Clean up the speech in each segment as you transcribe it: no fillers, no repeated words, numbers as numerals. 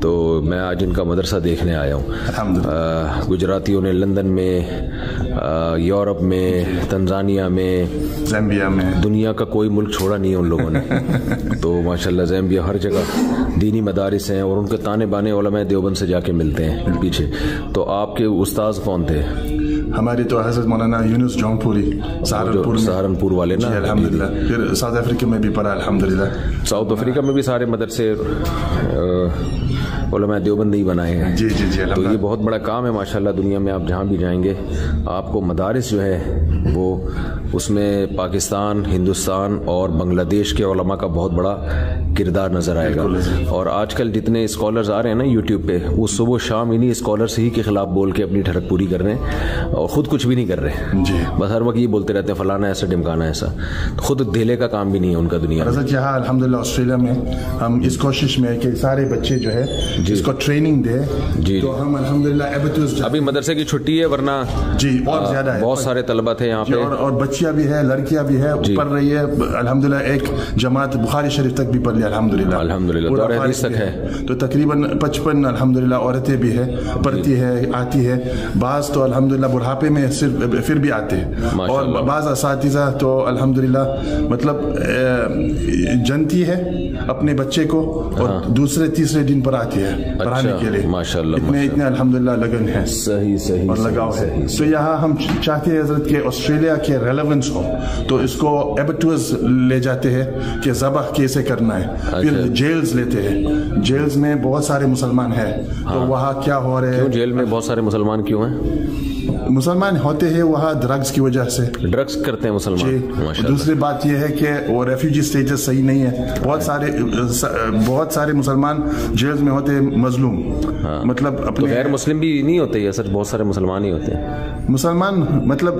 تو میں آج ان کا مدرسہ دیکھنے آیا ہوں. گجراتیوں نے لندن میں، یورپ میں، تنزانیہ میں، زامبیا میں، دنیا کا کوئی ملک چھوڑا نہیں ہے ان لوگوں نے. تو ماشاءاللہ زامبیا ہر جگہ دینی مدارس ہیں اور ان کے تانے بانے علماء دیوبند سے جا کے ملتے ہیں پیچھے. تو آپ کے استاذ کون تھے؟ ہماری تو حضرت مولانا یونس جون پوری سہارنپور والے نا. الحمدللہ. پھر ساؤتھ افریقہ میں بھی پڑھا الحمدللہ. ساؤتھ افریقہ میں بھی سارے مدرسے علماء دیوبند نہیں بنائے ہیں. جی جی جی. تو یہ بہت بڑا کام ہے ماشاءاللہ. دنیا میں آپ جہاں بھی جائیں گے آپ کو مدارس جو ہے وہ اس میں پاکستان، ہندوستان اور بنگلہ دیش کے علماء کا بہت بڑا کردار نظر آئے گا. اور آج کل جتنے اسکالرز آ رہے ہیں نا یوٹیوب پہ، وہ صبح شام انہی اسکالرس ہی کے خلاف بول کے اپنی ٹھڑک پوری کر رہے ہیں اور خود کچھ بھی نہیں کر رہے. جی. بس ہر وقت یہ بولتے رہتے ہیں فلانا ایسا ڈمکانا ایسا. خود دھیلے کا کام بھی نہیں ہے ان کا دنیا میں. حضرت یہاں الحمدللہ آسٹریلیا میں ہم اس کوشش میں کہ سارے بچے جو ہے اس کو ٹریننگ دے. جی. تو ہم الحمدللہ ابھی مدرسے کی چھٹی ہے، ورنہ جی اور زیادہ ہے. بہت سارے طلبہ تھے یہاں پہ اور بچیاں بھی ہے، لڑکیاں بھی ہے، پڑھ رہی ہے الحمدللہ. ایک جماعت بخاری شریف تک بھی پڑھ لیا الحمدللہ. الحمدللہ. دور حدیث تک ہے. تو تقریباً 55 الحمدللہ عورتیں بھی ہے، پڑھتی ہے، آتی ہے. بعض تو الحمدللہ بڑھاپے میں صرف پھر بھی آتے ہیں. اور بعض اساتذہ تو الحمدللہ مطلب جنتی ہے اپنے بچے کو اور دوسرے تیسرے دن پر آتی ہے پڑھانے کے لیے. ماشاءاللہ. اتنے الحمدللہ لگن ہے. صحیح اور لگاؤ ہے. تو یہاں ہم چاہتے ہیں حضرت کہ آسٹریلیا کے ریلیونس ہو، تو اس کو ایبٹوز لے جاتے ہیں کہ ذبح کیسے کرنا ہے. پھر جیلز لیتے ہیں. جیلز میں بہت سارے مسلمان ہیں. تو وہاں کیا ہو رہے ہیں؟ جیل میں بہت سارے مسلمان کیوں ہیں؟ مسلمان ہوتے ہیں وہاں ڈرگز کی وجہ سے. ڈرگز کرتے ہیں مسلمان. دوسری بات یہ ہے کہ وہ ریفیوجی سٹیٹس صحیح نہیں ہے. بہت سارے مسلمان جیلز میں ہوتے ہیں مظلوم. مطلب اپنے غیر مسلم بھی نہیں ہوتے سر، بہت سارے مسلمان ہی ہوتے ہیں. مسلمان مطلب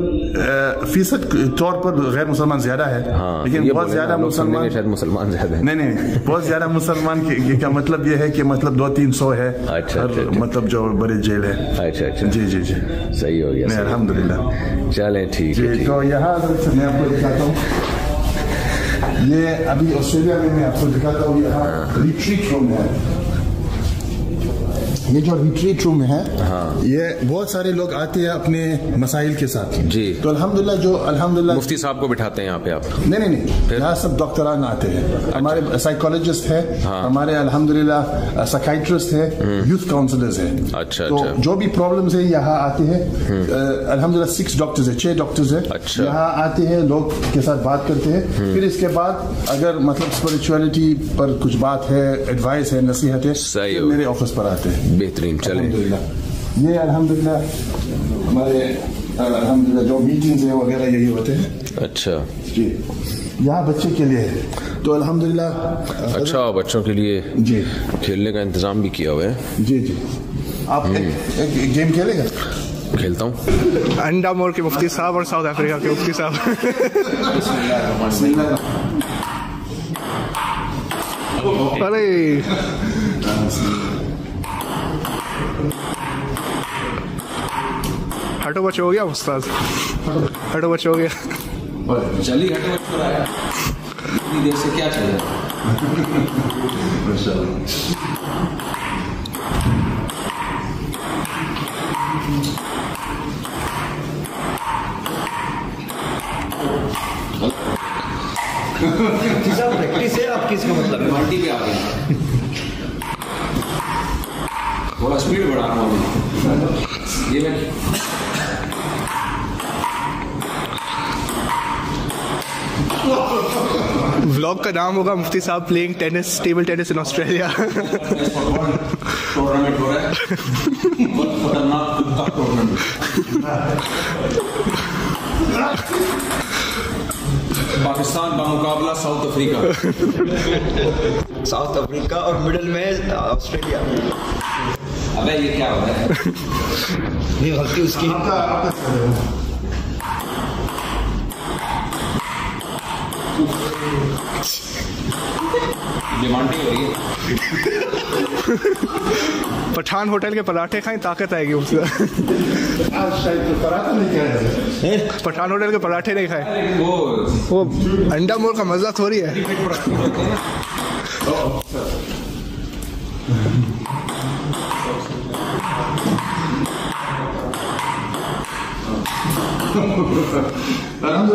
فیصد طور پر غیر مسلمان زیادہ ہے، لیکن بہت زیادہ مسلمان شاید مسلمان زیادہ ہے. نہیں بہت زیادہ مسلمان کا مطلب یہ ہے کہ مطلب 200-300 ہے. مطلب جو بڑے جیل ہے. اچھا. جی جی جی. صحیح ہو گیا. الحمدللہ. چلیں ٹھیک ہے. تو یہاں میں آپ کو دکھاتا ہوں. یہ ابھی آسٹریلیا میں آپ کو دکھاتا ہوں. یہاں ریٹریٹ روم ہے. یہ جو ریٹریٹ روم ہے یہ بہت سارے لوگ آتے ہیں اپنے مسائل کے ساتھ. جی. تو الحمدللہ مفتی صاحب کو بٹھاتے ہیں یہاں پہ آپ؟ نہیں یہاں سب ڈاکٹران آتے ہیں. ہمارے سائیکولوجسٹ ہے، ہمارے الحمدللہ سائیکائٹرسٹ ہے، یوتھ کاؤنسلرز ہے. اچھا. تو جو بھی پرابلمز ہیں یہاں آتے ہیں. الحمدللہ 6 ڈاکٹرز ہیں، 6 ڈاکٹرز ہیں. یہاں آتے ہیں، لوگ کے ساتھ بات کرتے ہیں. پھر اس کے بعد اگر مطلب اسپرچولیٹی پر کچھ بات ہے، ایڈوائس ہے، نصیحت ہے، میرے آفس پر آتے ہیں. بہترین. چلیں. یہ الحمدللہ ہمارے الحمدللہ جو میٹنگز ہیں وغیرہ یہی ہوتے ہیں. اچھا. جی. یہاں بچے کے لیے ہے تو الحمدللہ. اچھا. بچوں کے لیے جی کھیلنے کا انتظام بھی کیا ہوا ہے. جی. آپ ایک گیم کھیلے گا؟ کھیلتا ہوں. انڈا مور کے مفتی صاحب اور ساؤتھ افریقہ کے مفتی صاحب. ارے ہٹو بچ ہو گیا استاد. ہٹو بچ ہو گیا. چلیے ہٹو بچ ہو رہا ہے. اتنی دیر سے کیا چل رہا پریکٹس ہے آپ کس کا مطلب ہے؟ ملٹی پہ آ گیا. تھوڑا اسپیڈ بڑھا رہا ہوں. یہ ولاگ کا نام ہوگا مفتی صاحب playing tennis, table tennis in Australia. Tournament ہو رہا ہے. پاکستان بمقابلہ ساؤتھ افریقہ. ساؤتھ افریقہ اور مڈل میں آسٹریلیا. ابے یہ کیا ہو رہا ہے؟ یہ غلطی اس کی. ڈیمانڈنگ ہو رہی ہے. पठान होटल के पराठे खाएं, ताकत आएगी उससे। आज शायद पराठा नहीं खाया, पठान होटल के पराठे नहीं खाए, वो अंडा मोर का मजा थोड़ी है।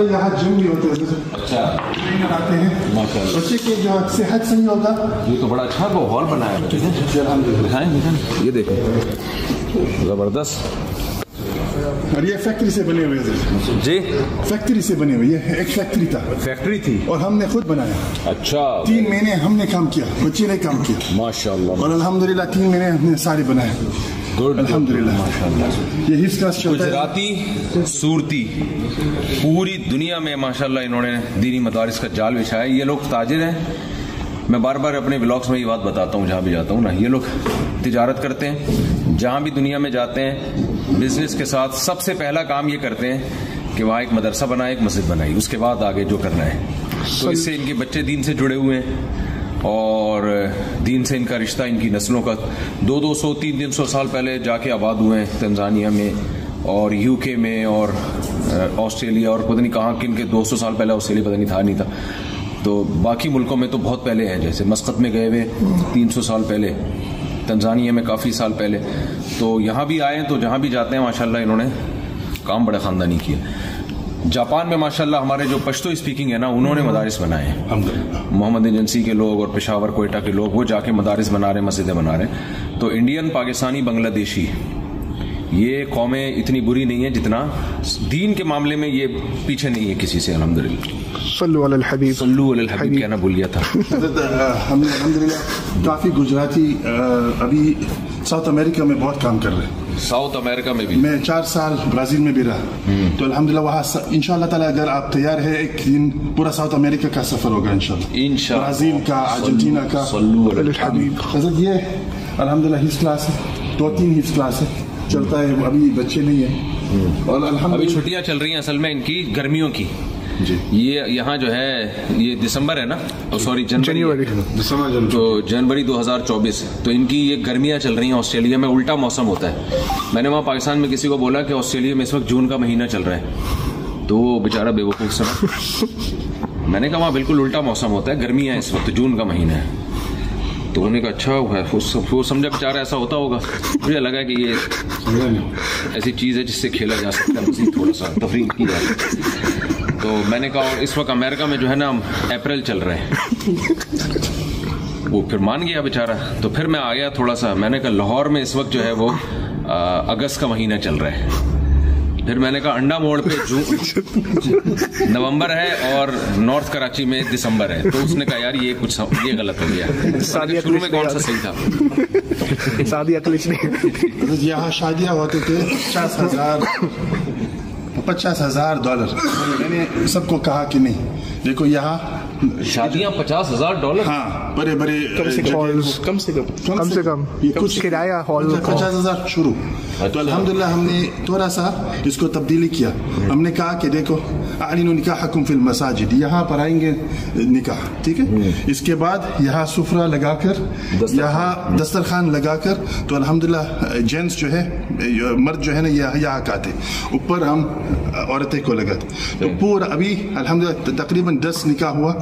यहाँ जिम भी होते हैं, अच्छा आते हैं माशाल्लाह। बच्चे की जो सेहत सही होगा। ये तो बड़ा अच्छा वो हॉल बनाया है, दिखाएं ये देखो, जबरदस्त। और ये फैक्ट्री से बने हुए थे जी, फैक्ट्री से बने हुए, ये एक फैक्ट्री था, फैक्ट्री थी और हमने खुद बनाया। अच्छा 3 महीने हमने काम किया, बच्चे ने काम किया, माशाल्लाह। और अल्हम्दुलिल्लाह 3 महीने हमने सारे बनाए, गुड अल्हम्दुलिल्लाह। माशाल्लाह। ये हिफ्ज़ क्लास चलता है। गुजराती सूरती पूरी दुनिया में माशाल्लाह इन्होंने दीनी मदारिस का जाल बिछाया। ये लोग ताजिर हैं, मैं बार बार अपने व्लॉग्स में ये बात बताता हूँ जहाँ भी जाता हूँ ना, ये लोग तिजारत करते हैं, जहाँ भी दुनिया में जाते हैं बिजनेस के साथ सबसे पहला काम ये करते हैं कि वहाँ एक मदरसा बनाए, एक मस्जिद बनाई, उसके बाद आगे जो करना है। तो इससे इनके बच्चे दीन से जुड़े हुए हैं और दीन से इनका रिश्ता इनकी नस्लों का 200, 300 साल पहले जाके आबाद हुए हैं तंजानिया में और यूके में और ऑस्ट्रेलिया और पता नहीं कहाँ, किन के 200 साल पहले ऑस्ट्रेलिया पता नहीं था नहीं था, तो बाकी मुल्कों में तो बहुत पहले हैं, जैसे मस्कत में गए हुए 300 साल पहले, तंजानिया में काफ़ी साल पहले, तो यहाँ भी आए हैं। तो जहाँ भी जाते हैं माशाल्लाह इन्होंने काम बड़े ख़ानदानी किया। जापान में माशाल्लाह हमारे जो पश्तो स्पीकिंग है ना, उन्होंने मदारिस बनाए हैं, मोहम्मद एजेंसी के लोग और पेशावर कोयटा के लोग, वो जाके मदारिस बना रहे हैं, मस्जिदें बना रहे हैं। तो इंडियन, पाकिस्तानी, बांग्लादेशी ये कौमें इतनी बुरी नहीं है जितना दीन के मामले में ये पीछे नहीं है किसी से, अल्हम्दुलिल्लाह। सल्लु अलल हबीब, सल्लु अलल हबीब कहना भूल गया था। हमने अल्हम्दुलिल्लाह काफ़ी गुजराती अभी साउथ अमेरिका में बहुत काम कर रहे हैं। साउथ अमेरिका में भी मैं 4 साल ब्राज़ील में भी रहा, तो अल्हम्दुलिल्लाह वहाँ इंशाअल्लाह ताला अगर आप तैयार है, एक दिन पूरा साउथ अमेरिका का सफ़र होगा इंशाअल्लाह, ब्राज़ील का, अर्जेंटीना का। सल्लु अलल हबीब। हज़रत ये अल्हम्दुलिल्लाह हिफ्ज़ क्लास है, 2-3 हिफ्ज़ क्लास है, चलता है, अभी बच्चे नहीं है और अल्हम्दुलिल्लाह अभी छुट्टियां चल रही हैं असल में इनकी गर्मियों की जी। ये यहाँ जो है ये दिसंबर है ना, सॉरी जनवरी, तो जनवरी 2024, तो इनकी ये गर्मियाँ चल रही हैं। ऑस्ट्रेलिया में उल्टा मौसम होता है। मैंने वहाँ पाकिस्तान में किसी को बोला कि ऑस्ट्रेलिया में इस वक्त जून का महीना चल रहा है, तो वो बेचारा बेवकूफ़ सुना। मैंने कहा वहाँ बिल्कुल उल्टा मौसम होता है, गर्मियाँ है इस वक्त, जून का महीना है। तो उन्होंने कहा अच्छा हुआ है, वो समझा बेचारा ऐसा होता होगा। मुझे लगा कि ये ऐसी चीज़ है जिससे खेला जा सकता है, मज़ीद थोड़ा सा तफरीक की जाए। तो मैंने कहा और इस वक्त अमेरिका में जो है ना अप्रैल चल रहे हैं, वो फिर मान गया बेचारा। तो फिर मैं आ गया थोड़ा सा, मैंने कहा लाहौर में इस वक्त जो है वो अगस्त का महीना चल रहा है। फिर मैंने कहा अंडा मोड़ पे नवंबर है और नॉर्थ कराची में दिसंबर है। तो उसने कहा यार ये गलत हो गया, शुरू में कौन सा सही था। शादी अकलिश नहीं, यहाँ शादियाँ होते थे $50,000। मैंने सबको कहा कि नहीं, देखो यहाँ शादियाँ $50,000। हाँ, बड़े बड़े कम से कम कुछ किराया हॉल 50,000 शुरू। तो अल्हम्दुलिल्लाह हमने थोड़ा सा इसको तब्दीली किया। हमने कहा कि देखो आलिनु निकाहकुम फिल मसाजिद, यहाँ पर आएंगे निकाह, ठीक है। इसके बाद यहाँ सुफरा लगाकर, यहाँ दस्तरखान लगाकर, तो अल्हम्दुलिल्लाह जेंट्स जो है, मर्द जो है ना, यहाँ आते, ऊपर हम औरतें को लगाते। तो पूरा अभी अल्हम्दुलिल्लाह तकरीबन 10 निकाह हुआ,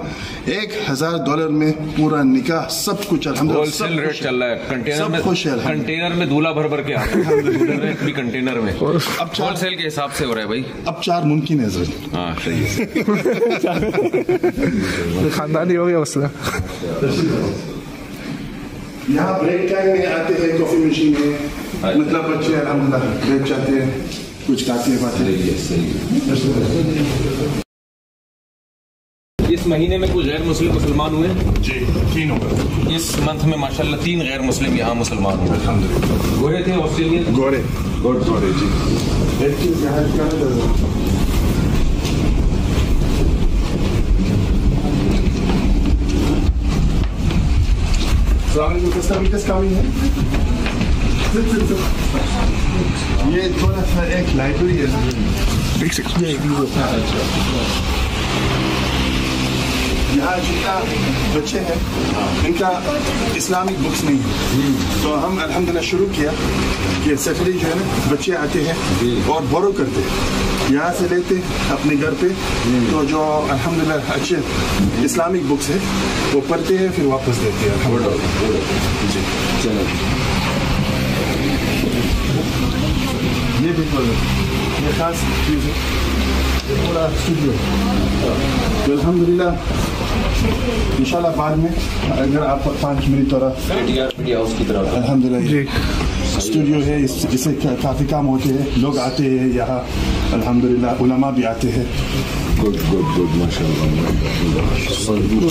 $1,000 में पूरा निकाह, सब कुछ अल्हम्दुलिल्लाह होलसेल रेट चल रहा है। कंटेनर में दूल्हा भर भर के आ रहे हैं भी कंटेनर में। अब होलसेल के हिसाब से हो रहा है भाई। अब 4 मुमकिन है सर। हाँ सही है। खानदानी हो गया मसला। यहाँ ब्रेक टाइम में आते हैं, कॉफी मशीन में, मतलब बच्चे अल्हम्दुलिल्लाह ब्रेक चाहते हैं, कुछ खाते हैं बातें। इस महीने में कुछ गैर मुसलमान हुए जी, 3 होगा इस मंथ में माशाल्लाह। 3 गैर मुस्लिम यहाँ मुसलमान हुए, अल्हम्दुलिल्लाह। गोरे थे ऑस्ट्रेलियन, गोरे जी। एक चीज यहाँ ये थोड़ा सा एक लाइब्रेरी है। यहाँ जितना बच्चे हैं इनका इस्लामिक बुक्स नहीं है, तो हम अल्हम्दुलिल्लाह शुरू किया कि सैटरडे जो है ना बच्चे आते हैं और बोरो करते हैं, यहाँ से लेते अपने घर पे, तो जो अल्हम्दुलिल्लाह अच्छे इस्लामिक बुक्स है वो पढ़ते हैं फिर वापस देते हैं अल्हम्दुलिल्लाह। जी चलो ये बिल्कुल ये खास चीज़ है, ये पूरा स्टूडियो तो अल्हम्दुलिल्लाह इंशाल्लाह बाद में अगर आप 5 मिनट थोड़ा मीडिया हाउस की तरफ अल्हम्दुलिल्लाह स्टूडियो है, इससे काफ़ी काम होते हैं, लोग आते हैं यहाँ अल्हम्दुलिल्लाह, उलमा भी आते हैं। गुड गुड गुड माशाल्लाह।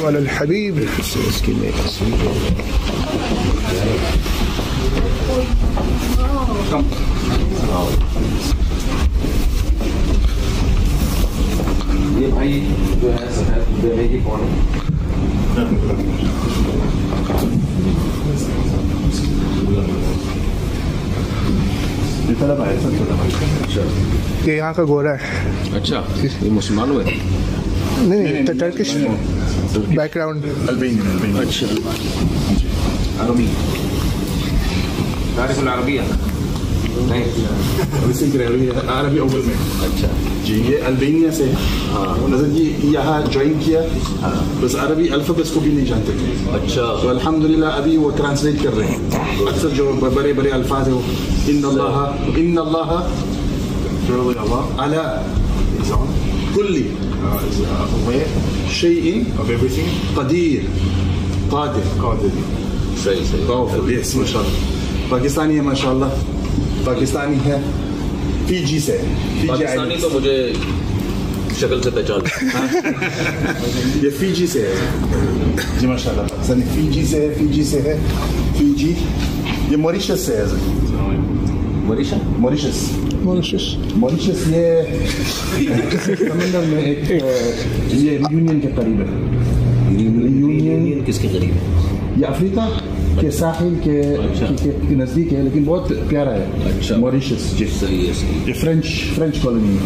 वाल हबीब ये भाई जो है सफेद देने की कौन ये तरफ आया सर, छोटा भाई। अच्छा ये यहाँ का गोरा है। अच्छा ये मुसलमान हुए नहीं टर्किश बैकग्राउंड। अल्बेनियन। अच्छा अरबी तारीफ अरबिया नहीं अरबी अव्वल में। अच्छा जी ये अल्बेनिया से है। हाँ नजर जी यहाँ ज्वाइन किया, बस अरबी अल्फाबेट्स को भी नहीं जानते थे। अच्छा तो अल्हम्दुलिल्लाह अभी वो ट्रांसलेट कर रहे हैं, अक्सर जो बड़े बड़े अल्फाज है वो इन्नल्लाह अला कुल्ली शैइन कदीर कादिर। सही सही यस माशाल्लाह। पाकिस्तानी है माशाल्लाह, पाकिस्तानी है, फीजी से है। पाकिस्तानी तो मुझे शक्ल से पहचान ये फीजी से है जी माशाल्लाह, पाकिस्तानी फीजी से है, फीजी। ये मॉरिशस से है। मॉरिशस ये समंदर में एक ये यूनियन के करीब है। यूनियन किसके करीब है? ये अफ्रीका के साहिल के नज़दीक है, लेकिन बहुत प्यारा है। अच्छा मॉरिशस जी सही है सही। ये फ्रेंच कॉलोनी है।